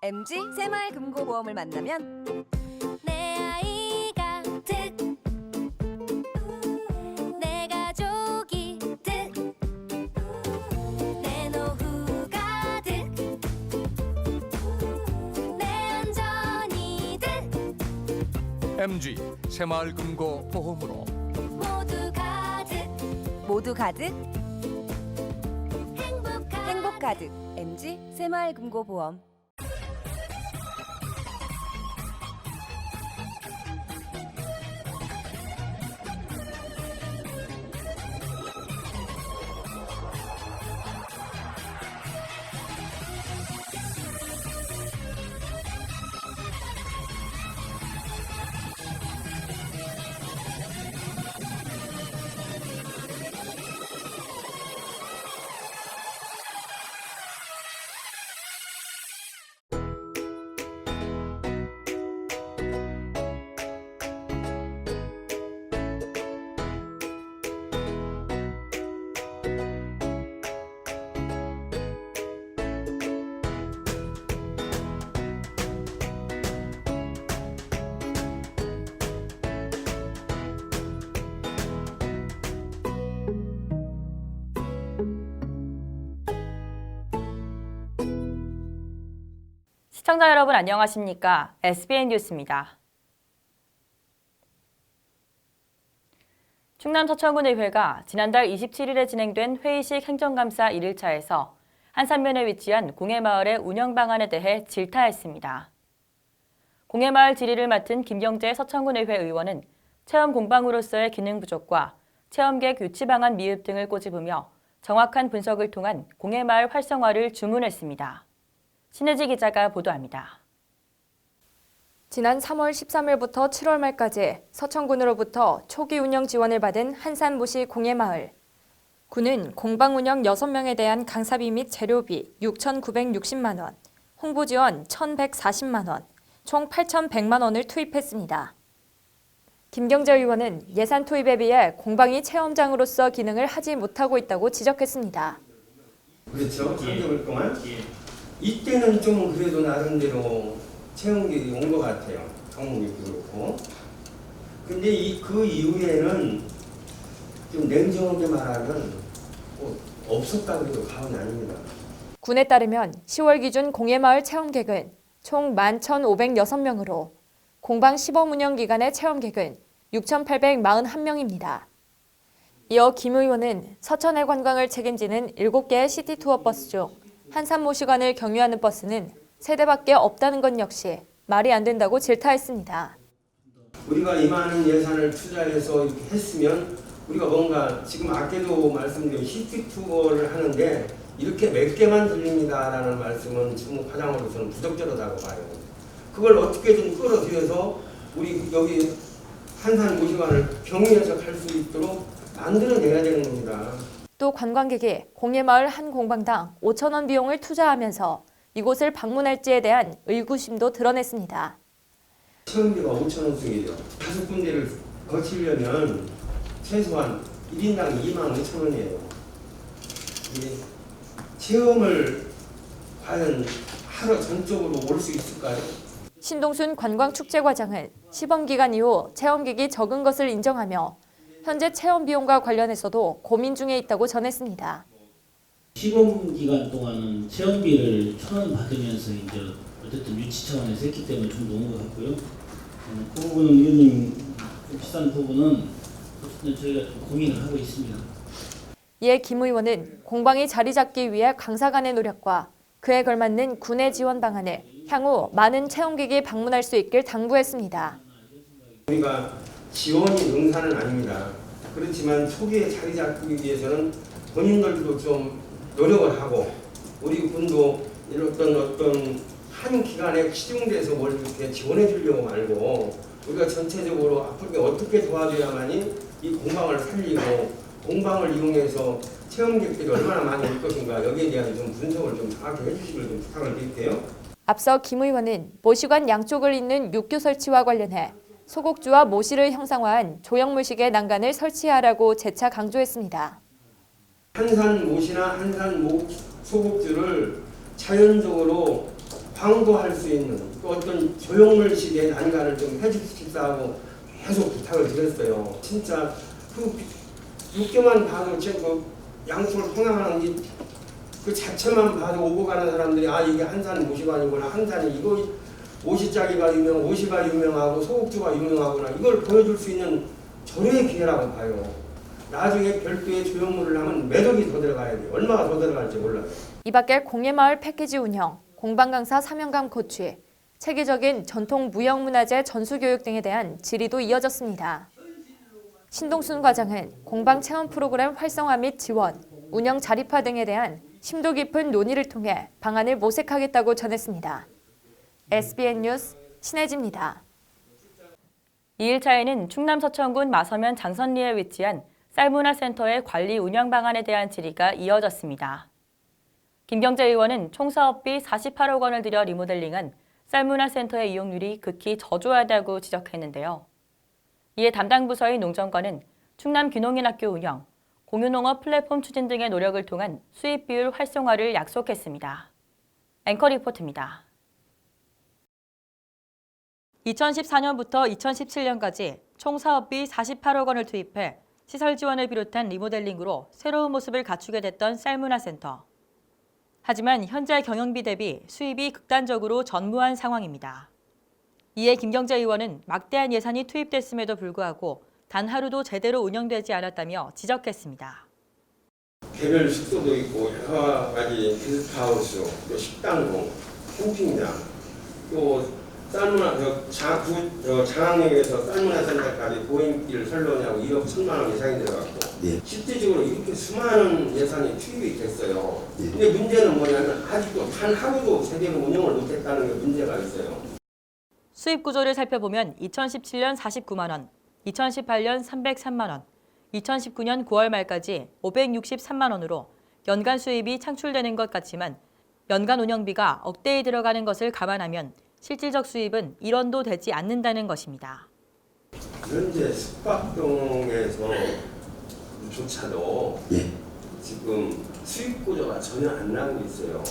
MG 새마을금고보험을 만나면 내 아이가 득, 내 가족이 득, 내 노후가 득, 내 안전이 득, MG 새마을금고보험으로 모두 가득 모두 가득 행복한 행복 가득 MG 새마을금고보험. 시청자 여러분 안녕하십니까? SBN 뉴스입니다. 충남 서천군의회가 지난달 27일에 진행된 회의식 행정감사 1일차에서 한산면에 위치한 공해마을의 운영 방안에 대해 질타했습니다. 공해마을 지리를 맡은 김경재 서천군의회 의원은 체험 공방으로서의 기능 부족과 체험객 유치 방안 미흡 등을 꼬집으며 정확한 분석을 통한 공해마을 활성화를 주문했습니다. 신혜지 기자가 보도합니다. 지난 3월 13일부터 7월 말까지 서천군으로부터 초기 운영 지원을 받은 한산모시 공해마을. 군은 공방 운영 6명에 대한 강사비 및 재료비 6,960만 원, 홍보 지원 1,140만 원, 총 8,100만 원을 투입했습니다. 김경재 의원은 예산 투입에 비해 공방이 체험장으로서 기능을 하지 못하고 있다고 지적했습니다. 그렇죠. 3개월 동안. 이때는 좀 그래도 나름대로 체험객이 온 것 같아요. 방문객도 그렇고. 근데 그 이후에는 좀 냉정하게 말하면 없었다고 해도 과언이 아닙니다. 군에 따르면 10월 기준 공해마을 체험객은 총 11,506명으로 공방 시범 운영 기간의 체험객은 6,841명입니다. 이어 김 의원은 서천의 관광을 책임지는 7개의 시티투어 버스 중 한산모시관을 경유하는 버스는 3대밖에 없다는 것 역시 말이 안 된다고 질타했습니다. 우리가 이만한 예산을 투자해서 이렇게 했으면 우리가 뭔가 지금 아까도 말씀드린 시티투어를 하는데 이렇게 몇 개만 들립니다라는 말씀은 지금 과장으로서는 부적절하다고 봐요. 그걸 어떻게든 끌어들여서 우리 여기 한산모시관을 경유해서 갈 수 있도록 만들어내야 되는 겁니다. 또 관광객이 공해마을 한 공방당 5,000원 비용을 투자하면서 이곳을 방문할지에 대한 의구심도 드러냈습니다. 체험비가 5,000원씩이죠. 5군데를 거치려면 최소한 1인당 25,000원이에요. 체험을 과연 하루 전적으로 올 수 있을까요? 신동순 관광축제과장은 시범기간 이후 체험객이 적은 것을 인정하며 현재 체험 비용과 관련해서도 고민 중에 있다고 전했습니다. 시범 기간 동안은 체험비를 1,000원 받으면서 이제 어쨌든 유치 차원에서 했기 때문에 좀 넘은 것 같고요. 그 부분은 의원님 좀 비싼 부분은 어쨌든 저희가 좀 고민을 하고 있습니다. 이에 김 의원은 공방이 자리 잡기 위해 강사 간의 노력과 그에 걸맞는 군의 지원 방안을 향후 많은 체험객이 방문할 수 있길 당부했습니다. 우리가 지원이 능사는 아닙니다. 그렇지만 초기에 자리 잡기 위해서는 본인들도 좀 노력을 하고 우리 군도 이런 어떤 한 기간에 치중돼서 뭘 이렇게 지원해 주려고 말고 우리가 전체적으로 앞으로 어떻게 도와줘야만이 이 공방을 살리고 공방을 이용해서 체험객들이 얼마나 많이 올 것인가 여기에 대한 좀 분석을 좀 정확히 해주시길 좀 부탁을 드릴게요. 앞서 김 의원은 모시관 양쪽을 잇는 육교 설치와 관련해 소곡주와 모시를 형상화한 조형물식의 난간을 설치하라고 재차 강조했습니다. 한산 모시나 한산 소곡주를 자연적으로 광고할 수 있는 또 어떤 조형물식의 난간을 좀 해주십사 하고 계속 부탁을 드렸어요. 진짜 그 육교만 봐도 그 양쪽을 통행하는 그 자체만 봐도 오고 가는 사람들이 아 이게 한산 모시관이구나, 한산이 이거 오시짜기가 오시가 유명하고 소국주가 유명하구나, 이걸 보여줄 수 있는 절호의 기회라고 봐요. 나중에 별도의 조형물을 하면 몇 억이 더 들어가야 돼요. 얼마가 더 들어갈지 몰라요. 이 밖에 공예마을 패키지 운영, 공방강사 사명감 고취, 체계적인 전통 무형문화재 전수교육 등에 대한 질의도 이어졌습니다. 신동순 과장은 공방 체험 프로그램 활성화 및 지원, 운영 자립화 등에 대한 심도 깊은 논의를 통해 방안을 모색하겠다고 전했습니다. SBN 뉴스 신혜지입니다. 2일차에는 충남 서천군 마서면 장선리에 위치한 쌀문화센터의 관리 운영 방안에 대한 질의가 이어졌습니다. 김경재 의원은 총 사업비 48억 원을 들여 리모델링한 쌀문화센터의 이용률이 극히 저조하다고 지적했는데요. 이에 담당 부서인 농정과는 충남 귀농인학교 운영, 공유농업 플랫폼 추진 등의 노력을 통한 수입 비율 활성화를 약속했습니다. 앵커 리포트입니다. 2014년부터 2017년까지 총 사업비 48억 원을 투입해 시설 지원을 비롯한 리모델링으로 새로운 모습을 갖추게 됐던 쌀문화센터. 하지만 현재 경영비 대비 수입이 극단적으로 전무한 상황입니다. 이에 김경재 의원은 막대한 예산이 투입됐음에도 불구하고 단 하루도 제대로 운영되지 않았다며 지적했습니다. 개별 숙소도 있고 여러 가지 게스트하우스, 또 식당도, 캠핑장, 또 쌀문화 장학역에서 쌀문화센터까지 보행길 설렁하고 1억 1천만 원 예산이 들어갔고 실질적으로 이렇게 수많은 예산이 투입이 됐어요. 근데 문제는 뭐냐면 아직도 단 하루도 제대로 운영을 못했다는 게 문제가 있어요. 수입 구조를 살펴보면 2017년 49만 원, 2018년 303만 원, 2019년 9월 말까지 563만 원으로 연간 수입이 창출되는 것 같지만 연간 운영비가 억대에 들어가는 것을 감안하면 실질적 수입은 1원도 되지 않는다는 것입니다. 현재 숙박동에서조차도 지금 수입 구조가 전혀 안 나오고 있어요.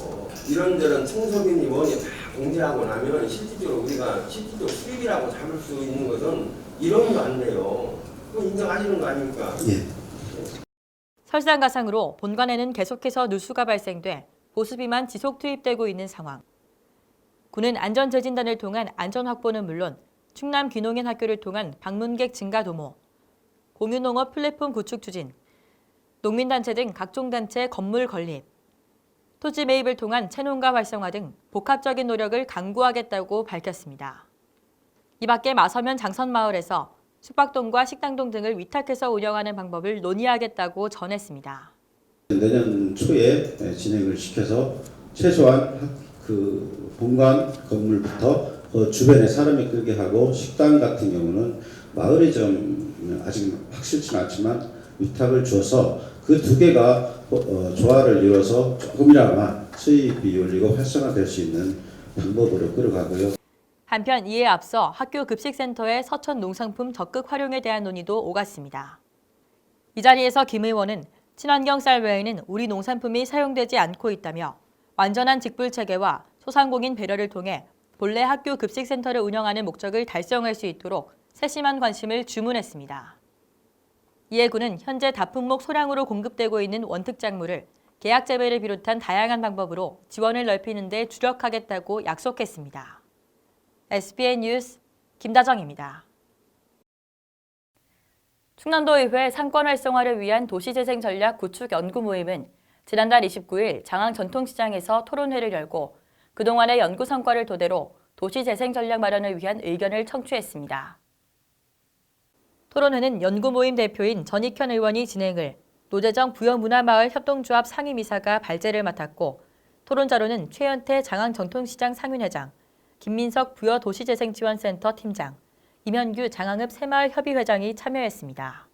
이런저런 청소년 원이 다 공제하고 나면 실질적으로 우리가 실질적 수입이라고 잡을 수 있는 것은 1원도 안 돼요. 그건 인정하시는 거 아닙니까? 설상가상으로 본관에는 계속해서 누수가 발생돼 보수비만 지속 투입되고 있는 상황. 군은 안전재진단을 통한 안전 확보는 물론 충남 귀농인 학교를 통한 방문객 증가 도모, 공유농업 플랫폼 구축 추진, 농민단체 등 각종 단체 건물 건립, 토지 매입을 통한 채농가 활성화 등 복합적인 노력을 강구하겠다고 밝혔습니다. 이 밖에 마서면 장선마을에서 숙박동과 식당동 등을 위탁해서 운영하는 방법을 논의하겠다고 전했습니다. 내년 초에 진행을 시켜서 최소한 그 본관 건물부터 주변에 사람이 끌게 하고 식당 같은 경우는 마을에 좀 아직 확실치는 않지만 위탁을 줘서 그 두 개가 조화를 이뤄서 조금이나마 수입이 올리고 활성화될 수 있는 방법으로 끌어가고요. 한편 이에 앞서 학교 급식센터의 서천 농상품 적극 활용에 대한 논의도 오갔습니다. 이 자리에서 김 의원은 친환경 쌀 외에는 우리 농산품이 사용되지 않고 있다며 완전한 직불 체계와 소상공인 배려를 통해 본래 학교 급식센터를 운영하는 목적을 달성할 수 있도록 세심한 관심을 주문했습니다. 이에 군은 현재 다품목 소량으로 공급되고 있는 원특작물을 계약 재배를 비롯한 다양한 방법으로 지원을 넓히는 데 주력하겠다고 약속했습니다. SBN 뉴스 김다정입니다. 충남도의회 상권 활성화를 위한 도시재생 전략 구축 연구 모임은 지난달 29일 장항 전통시장에서 토론회를 열고 그동안의 연구 성과를 토대로 도시재생 전략 마련을 위한 의견을 청취했습니다. 토론회는 연구 모임 대표인 전익현 의원이 진행을, 노재정 부여문화마을 협동조합 상임이사가 발제를 맡았고 토론자로는 최연태 장항 전통시장 상윤회장, 김민석 부여도시재생지원센터 팀장, 임현규 장항읍 새마을협의회장이 참여했습니다.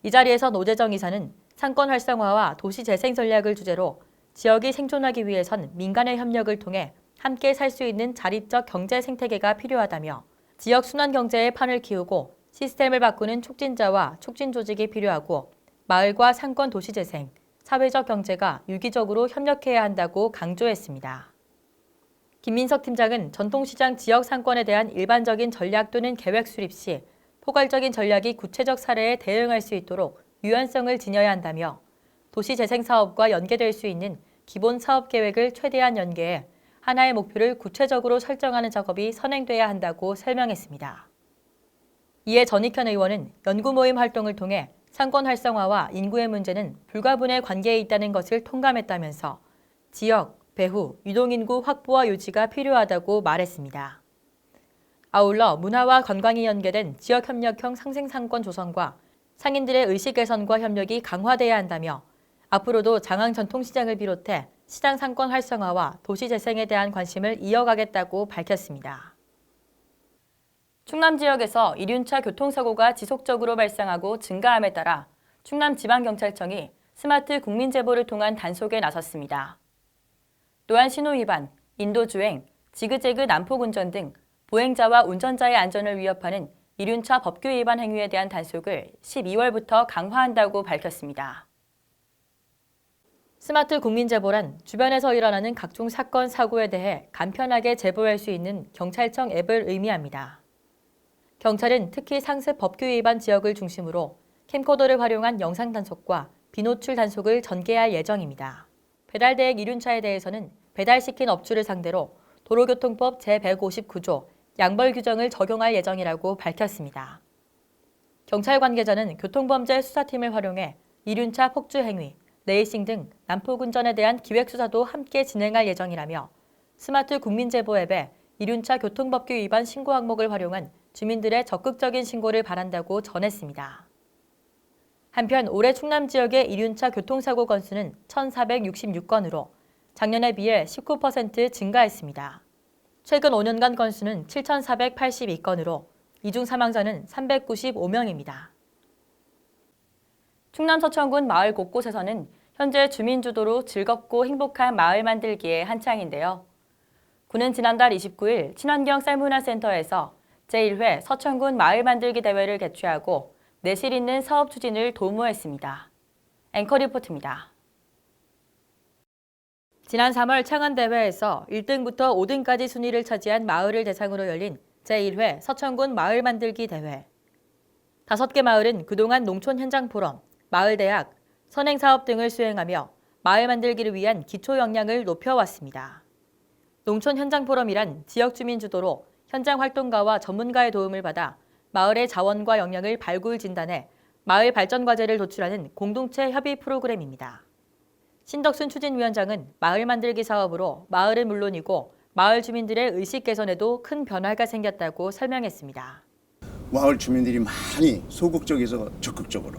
이 자리에서 노재정 이사는 상권 활성화와 도시재생 전략을 주제로 지역이 생존하기 위해선 민간의 협력을 통해 함께 살 수 있는 자립적 경제 생태계가 필요하다며 지역 순환 경제의 판을 키우고 시스템을 바꾸는 촉진자와 촉진 조직이 필요하고 마을과 상권 도시재생, 사회적 경제가 유기적으로 협력해야 한다고 강조했습니다. 김민석 팀장은 전통시장 지역 상권에 대한 일반적인 전략 또는 계획 수립 시 포괄적인 전략이 구체적 사례에 대응할 수 있도록 유연성을 지녀야 한다며 도시재생사업과 연계될 수 있는 기본 사업 계획을 최대한 연계해 하나의 목표를 구체적으로 설정하는 작업이 선행돼야 한다고 설명했습니다. 이에 전익현 의원은 연구 모임 활동을 통해 상권 활성화와 인구의 문제는 불가분의 관계에 있다는 것을 통감했다면서 지역, 배후, 유동인구 확보와 유지가 필요하다고 말했습니다. 아울러 문화와 관광이 연계된 지역협력형 상생상권 조성과 상인들의 의식 개선과 협력이 강화돼야 한다며 앞으로도 장항 전통시장을 비롯해 시장 상권 활성화와 도시 재생에 대한 관심을 이어가겠다고 밝혔습니다. 충남 지역에서 이륜차 교통사고가 지속적으로 발생하고 증가함에 따라 충남지방경찰청이 스마트 국민제보를 통한 단속에 나섰습니다. 또한 신호위반, 인도주행, 지그재그 난폭운전 등 보행자와 운전자의 안전을 위협하는 이륜차 법규 위반 행위에 대한 단속을 12월부터 강화한다고 밝혔습니다. 스마트 국민제보란 주변에서 일어나는 각종 사건, 사고에 대해 간편하게 제보할 수 있는 경찰청 앱을 의미합니다. 경찰은 특히 상습 법규 위반 지역을 중심으로 캠코더를 활용한 영상 단속과 비노출 단속을 전개할 예정입니다. 배달대행 이륜차에 대해서는 배달시킨 업주를 상대로 도로교통법 제159조 양벌 규정을 적용할 예정이라고 밝혔습니다. 경찰 관계자는 교통범죄 수사팀을 활용해 이륜차 폭주 행위, 레이싱 등 난폭운전에 대한 기획수사도 함께 진행할 예정이라며 스마트 국민제보 앱에 이륜차 교통법규 위반 신고 항목을 활용한 주민들의 적극적인 신고를 바란다고 전했습니다. 한편 올해 충남 지역의 이륜차 교통사고 건수는 1,466건으로 작년에 비해 19% 증가했습니다. 최근 5년간 건수는 7,482건으로 이중 사망자는 395명입니다. 충남 서천군 마을 곳곳에서는 현재 주민 주도로 즐겁고 행복한 마을 만들기에 한창인데요. 군은 지난달 29일 친환경 쌀문화센터에서 제1회 서천군 마을 만들기 대회를 개최하고 내실 있는 사업 추진을 도모했습니다. 앵커 리포트입니다. 지난 3월 창안대회에서 1등부터 5등까지 순위를 차지한 마을을 대상으로 열린 제1회 서천군 마을 만들기 대회. 5개 마을은 그동안 농촌 현장 포럼, 마을대학, 선행사업 등을 수행하며 마을 만들기를 위한 기초 역량을 높여왔습니다. 농촌 현장 포럼이란 지역 주민 주도로 현장 활동가와 전문가의 도움을 받아 마을의 자원과 역량을 발굴 진단해 마을 발전 과제를 도출하는 공동체 협의 프로그램입니다. 신덕순 추진위원장은 마을 만들기 사업으로 마을은 물론이고 마을 주민들의 의식 개선에도 큰 변화가 생겼다고 설명했습니다. 마을 주민들이 많이 소극적에서 적극적으로,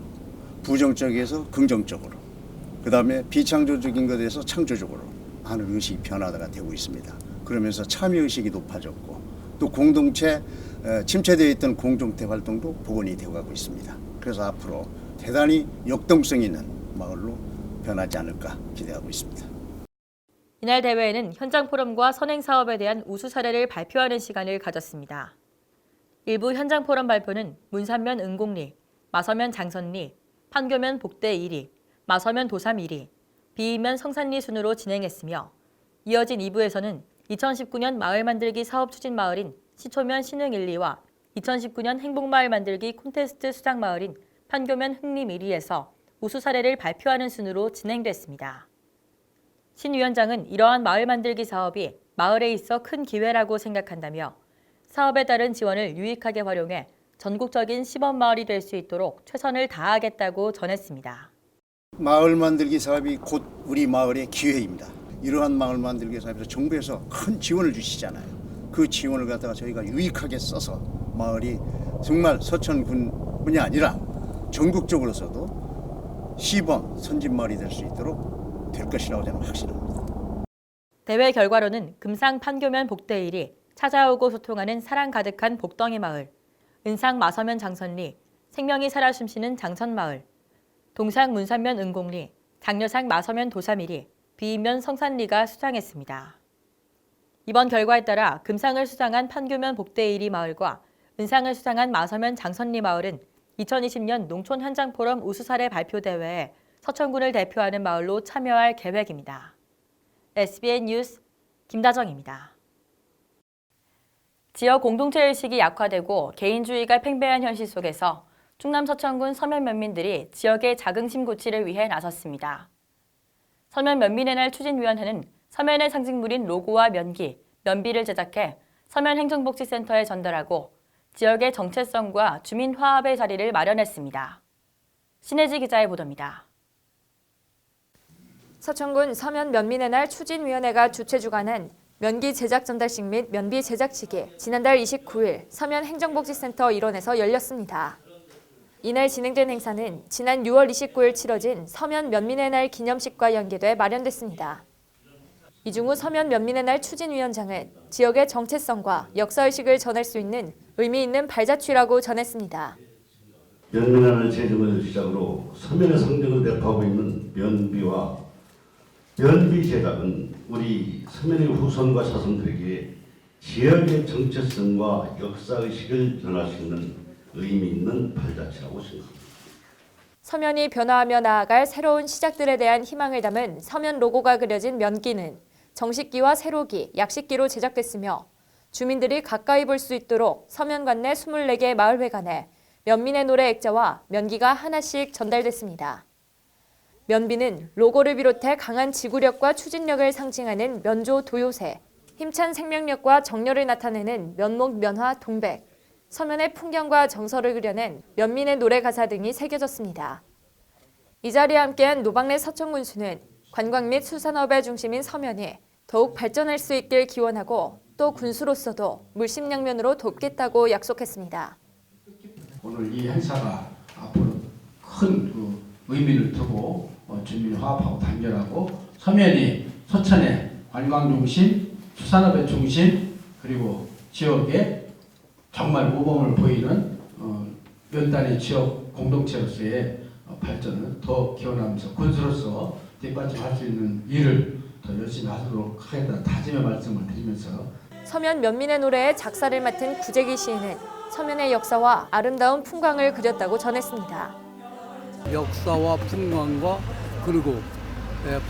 부정적에서 긍정적으로, 그 다음에 비창조적인 것에서 창조적으로 많은 의식이 변화가 되고 있습니다. 그러면서 참여의식이 높아졌고 또 공동체 침체되어 있던 공동체 활동도 복원이 되어가고 있습니다. 그래서 앞으로 대단히 역동성 있는 마을로 변하지 않을까 기대하고 있습니다. 이날 대회에는 현장 포럼과 선행 사업에 대한 우수 사례를 발표하는 시간을 가졌습니다. 일부 현장 포럼 발표는 문산면 은곡리, 마서면 장선리, 판교면 복대 1위, 마서면 도삼 1위, 비이면 성산리 순으로 진행했으며 이어진 2부에서는 2019년 마을 만들기 사업 추진 마을인 시초면 신흥 1, 2와 2019년 행복마을 만들기 콘테스트 수상 마을인 판교면 흥림 1위에서 우수 사례를 발표하는 순으로 진행됐습니다. 신 위원장은 이러한 마을 만들기 사업이 마을에 있어 큰 기회라고 생각한다며 사업에 따른 지원을 유익하게 활용해 전국적인 시범 마을이 될 수 있도록 최선을 다하겠다고 전했습니다. 마을 만들기 사업이 곧 우리 마을의 기회입니다. 이러한 마을 만들기 사업에서 정부에서 큰 지원을 주시잖아요. 그 지원을 갖다가 저희가 유익하게 써서 마을이 정말 서천군뿐이 아니라 전국적으로서도 시범 선진 마을이 될 수 있도록 될 것이라고 저는 확신합니다. 대회 결과로는 금상 판교면 복대 1위, 찾아오고 소통하는 사랑 가득한 복덩이 마을, 은상 마서면 장선리, 생명이 살아 숨쉬는 장천마을, 동상 문산면 은곡리, 장려상 마서면 도삼 1위, 비이면 성산리가 수상했습니다. 이번 결과에 따라 금상을 수상한 판교면 복대 1위 마을과 은상을 수상한 마서면 장선리 마을은 2020년 농촌 현장 포럼 우수 사례 발표 대회에 서천군을 대표하는 마을로 참여할 계획입니다. SBN 뉴스 김다정입니다. 지역 공동체 의식이 약화되고 개인주의가 팽배한 현실 속에서 충남 서천군 서면 면민들이 지역의 자긍심 고취를 위해 나섰습니다. 서면 면민의 날 추진위원회는 서면의 상징물인 로고와 면기, 면비를 제작해 서면행정복지센터에 전달하고 지역의 정체성과 주민 화합의 자리를 마련했습니다. 신혜지 기자의 보도입니다. 서천군 서면 면민의 날 추진위원회가 주최 주관한 면기 제작 전달식 및 면비 제작식이 지난달 29일 서면행정복지센터 일원에서 열렸습니다. 이날 진행된 행사는 지난 6월 29일 치러진 서면 면민의 날 기념식과 연계돼 마련됐습니다. 이중우 서면 면민의 날 추진위원장은 지역의 정체성과 역사의식을 전할 수 있는 의미 있는 발자취라고 전했습니다. 면민의 날 제정을 시작으로 서면의 상징을 내포하고 있는 면비와 면비 제작은 우리 서면의 후손과 자손들에게 지역의 정체성과 역사의식을 전할 수 있는 의미 있는 발자취라고 생각합니다. 서면이 변화하며 나아갈 새로운 시작들에 대한 희망을 담은 서면 로고가 그려진 면기는 정식기와 세로기, 약식기로 제작됐으며 주민들이 가까이 볼 수 있도록 서면관 내 24개 마을회관에 면민의 노래 액자와 면기가 하나씩 전달됐습니다. 면비는 로고를 비롯해 강한 지구력과 추진력을 상징하는 면조 도요새, 힘찬 생명력과 정열을 나타내는 면목 면화 동백, 서면의 풍경과 정서를 그려낸 면민의 노래 가사 등이 새겨졌습니다. 이 자리에 함께한 노박래 서천군수는 관광 및 수산업의 중심인 서면이 더욱 발전할 수 있길 기원하고 또 군수로서도 물심양면으로 돕겠다고 약속했습니다. 오늘 이 행사가 앞으로 큰 의미를 두고 주민 화합하고 단결하고 서면이 서천의 관광 중심, 수산업의 중심 그리고 지역의 정말 모범을 보이는 면단위 지역 공동체로서의 발전을 더 기원하면서 군수로서 뒷받침할 수 있는 일을 더 열심히 하도록 하겠다는 다짐의 말씀을 드리면서 서면 면민의 노래의 작사를 맡은 구재기 시인은 서면의 역사와 아름다운 풍광을 그렸다고 전했습니다. 역사와 풍광과 그리고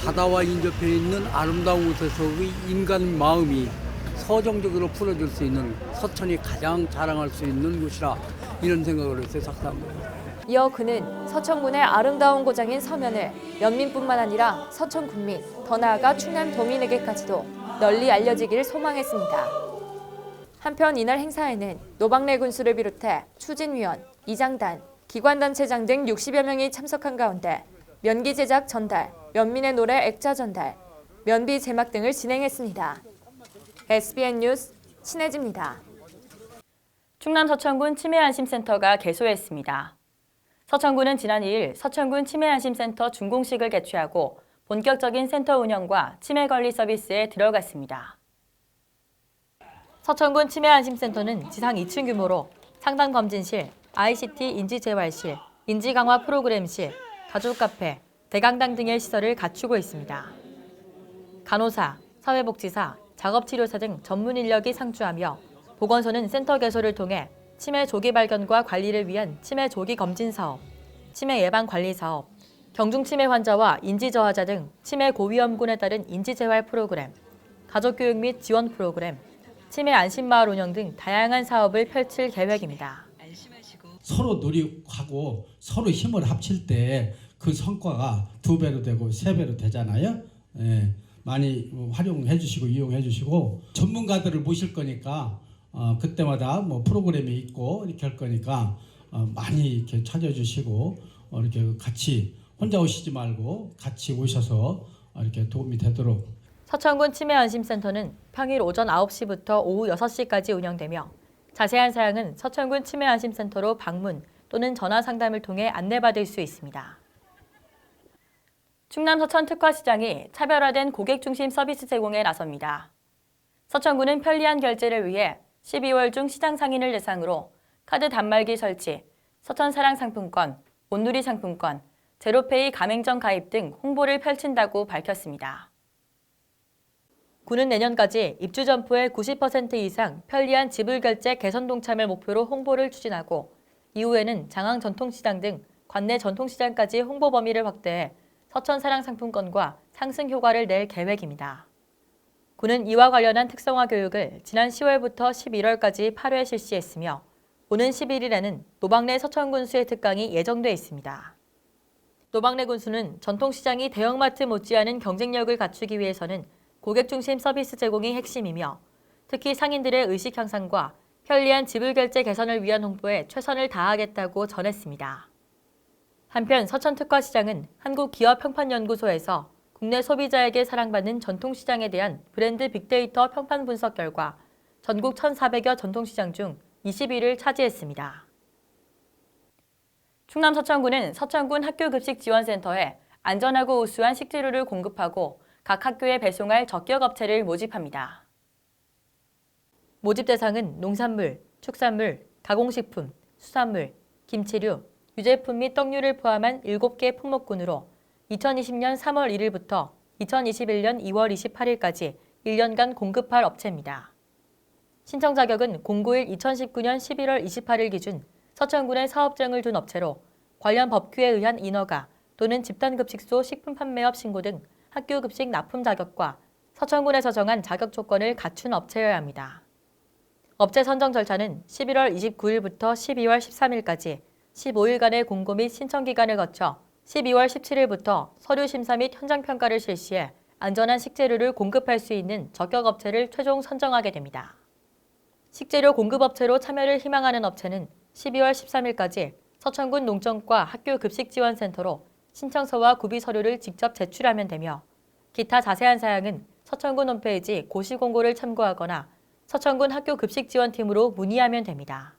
바다와 인접해 있는 아름다운 곳에서의 인간 마음이 서정적으로 풀어줄 수 있는 서천이 가장 자랑할 수 있는 곳이라 이런 생각을 해서 작사한 거예요. 이어 그는 서천군의 아름다운 고장인 서면을 면민뿐만 아니라 서천 군민, 더 나아가 충남 도민에게까지도 널리 알려지기를 소망했습니다. 한편 이날 행사에는 노박래 군수를 비롯해 추진위원, 이장단, 기관단체장 등 60여 명이 참석한 가운데 면기 제작 전달, 면민의 노래 액자 전달, 면비 제막 등을 진행했습니다. SBN 뉴스 신혜지입니다. 충남 서천군 치매안심센터가 개소했습니다. 서천군은 지난 2일 서천군 치매안심센터 준공식을 개최하고 본격적인 센터 운영과 치매관리 서비스에 들어갔습니다. 서천군 치매안심센터는 지상 2층 규모로 상담검진실, ICT 인지재활실, 인지강화 프로그램실, 가족카페, 대강당 등의 시설을 갖추고 있습니다. 간호사, 사회복지사, 작업치료사 등 전문 인력이 상주하며 보건소는 센터 개소를 통해 치매 조기 발견과 관리를 위한 치매 조기 검진 사업, 치매 예방 관리 사업, 경중치매 환자와 인지저하자 등 치매 고위험군에 따른 인지재활 프로그램, 가족교육 및 지원 프로그램, 치매 안심마을 운영 등 다양한 사업을 펼칠 계획입니다. 서로 노력하고 서로 힘을 합칠 때 그 성과가 2배로 되고 3배로 되잖아요. 예, 많이 활용해 주시고 이용해 주시고 전문가들을 모실 거니까 그때마다 뭐 프로그램이 있고 이렇게 할 거니까 많이 이렇게 찾아주시고 이렇게 같이 혼자 오시지 말고 같이 오셔서 이렇게 도움이 되도록. 서천군 치매안심센터는 평일 오전 9시부터 오후 6시까지 운영되며 자세한 사항은 서천군 치매안심센터로 방문 또는 전화 상담을 통해 안내받을 수 있습니다. 충남 서천 특화시장이 차별화된 고객 중심 서비스 제공에 나섭니다. 서천군은 편리한 결제를 위해 12월 중 시장 상인을 대상으로 카드 단말기 설치, 서천사랑 상품권, 온누리 상품권, 제로페이 가맹점 가입 등 홍보를 펼친다고 밝혔습니다. 군은 내년까지 입주 점포의 90% 이상 편리한 지불 결제 개선 동참을 목표로 홍보를 추진하고 이후에는 장항 전통시장 등 관내 전통시장까지 홍보 범위를 확대해 서천사랑 상품권과 상승 효과를 낼 계획입니다. 군은 이와 관련한 특성화 교육을 지난 10월부터 11월까지 8회 실시했으며 오는 11일에는 노방래 서천군수의 특강이 예정돼 있습니다. 노방래 군수는 전통시장이 대형마트 못지않은 경쟁력을 갖추기 위해서는 고객 중심 서비스 제공이 핵심이며 특히 상인들의 의식 향상과 편리한 지불 결제 개선을 위한 홍보에 최선을 다하겠다고 전했습니다. 한편 서천특화시장은 한국기업평판연구소에서 국내 소비자에게 사랑받는 전통시장에 대한 브랜드 빅데이터 평판 분석 결과 전국 1,400여 전통시장 중 21위를 차지했습니다. 충남 서천군은 서천군 학교급식지원센터에 안전하고 우수한 식재료를 공급하고 각 학교에 배송할 적격업체를 모집합니다. 모집 대상은 농산물, 축산물, 가공식품, 수산물, 김치류, 유제품 및 떡류를 포함한 7개 품목군으로 2020년 3월 1일부터 2021년 2월 28일까지 1년간 공급할 업체입니다. 신청 자격은 공고일 2019년 11월 28일 기준 서천군에 사업장을 둔 업체로 관련 법규에 의한 인허가 또는 집단급식소 식품 판매업 신고 등 학교급식 납품 자격과 서천군에서 정한 자격 조건을 갖춘 업체여야 합니다. 업체 선정 절차는 11월 29일부터 12월 13일까지 15일간의 공고 및 신청 기간을 거쳐 12월 17일부터 서류 심사 및 현장 평가를 실시해 안전한 식재료를 공급할 수 있는 적격업체를 최종 선정하게 됩니다. 식재료 공급업체로 참여를 희망하는 업체는 12월 13일까지 서천군 농정과 학교급식지원센터로 신청서와 구비 서류를 직접 제출하면 되며 기타 자세한 사항은 서천군 홈페이지 고시공고를 참고하거나 서천군 학교급식지원팀으로 문의하면 됩니다.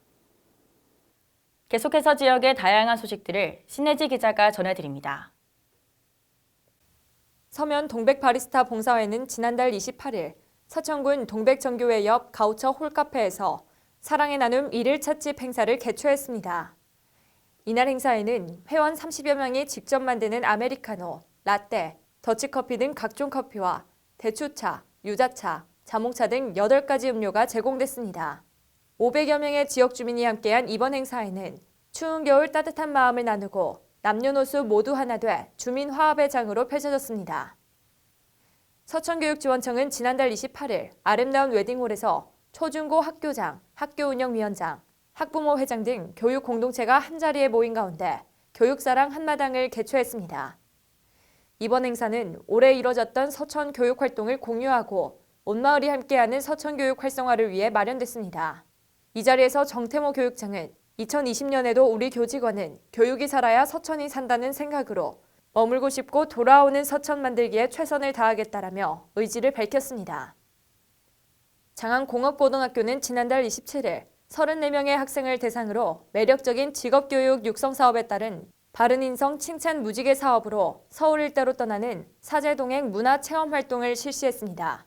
계속해서 지역의 다양한 소식들을 신혜지 기자가 전해드립니다. 서면 동백 바리스타 봉사회는 지난달 28일 서천군 동백정교회 옆 가우처 홀카페에서 사랑의 나눔 1일 찻집 행사를 개최했습니다. 이날 행사에는 회원 30여 명이 직접 만드는 아메리카노, 라떼, 더치커피 등 각종 커피와 대추차, 유자차, 자몽차 등 8가지 음료가 제공됐습니다. 500여 명의 지역 주민이 함께한 이번 행사에는 추운 겨울 따뜻한 마음을 나누고 남녀노소 모두 하나 돼 주민 화합의 장으로 펼쳐졌습니다. 서천교육지원청은 지난달 28일 아름다운 웨딩홀에서 초중고 학교장, 학교운영위원장, 학부모 회장 등 교육 공동체가 한자리에 모인 가운데 교육사랑 한마당을 개최했습니다. 이번 행사는 올해 이뤄졌던 서천 교육 활동을 공유하고 온 마을이 함께하는 서천 교육 활성화를 위해 마련됐습니다. 이 자리에서 정태모 교육장은 2020년에도 우리 교직원은 교육이 살아야 서천이 산다는 생각으로 머물고 싶고 돌아오는 서천 만들기에 최선을 다하겠다라며 의지를 밝혔습니다. 장안공업고등학교는 지난달 27일 34명의 학생을 대상으로 매력적인 직업교육 육성 사업에 따른 바른인성 칭찬 무지개 사업으로 서울 일대로 떠나는 사제동행 문화체험활동을 실시했습니다.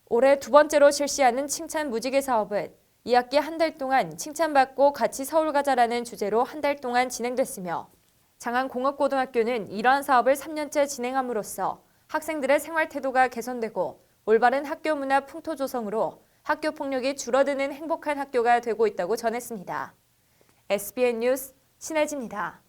올해 두 번째로 실시하는 칭찬 무지개 사업은 2학기 한 달 동안 칭찬받고 같이 서울 가자라는 주제로 한 달 동안 진행됐으며 장안공업고등학교는 이러한 사업을 3년째 진행함으로써 학생들의 생활 태도가 개선되고 올바른 학교 문화 풍토 조성으로 학교 폭력이 줄어드는 행복한 학교가 되고 있다고 전했습니다. SBN 뉴스 신혜지입니다.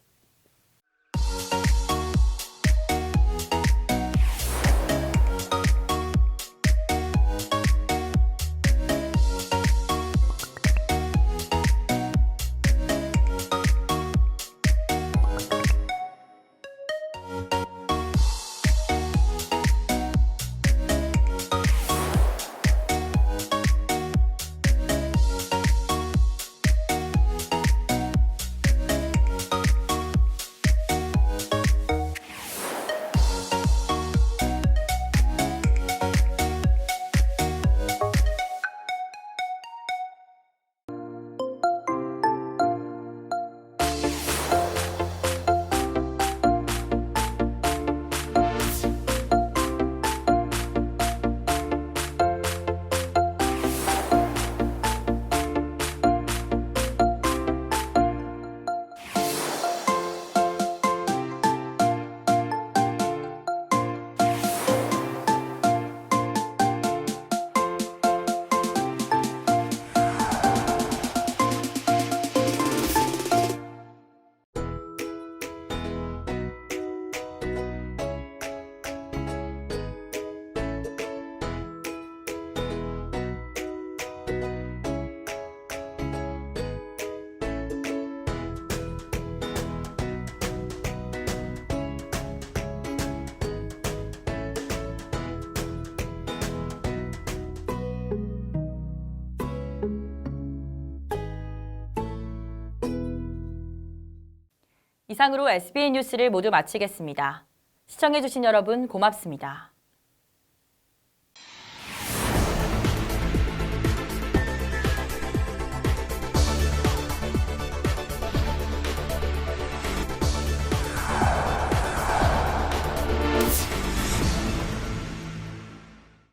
이상으로 SBN 뉴스를 모두 마치겠습니다. 시청해주신 여러분 고맙습니다.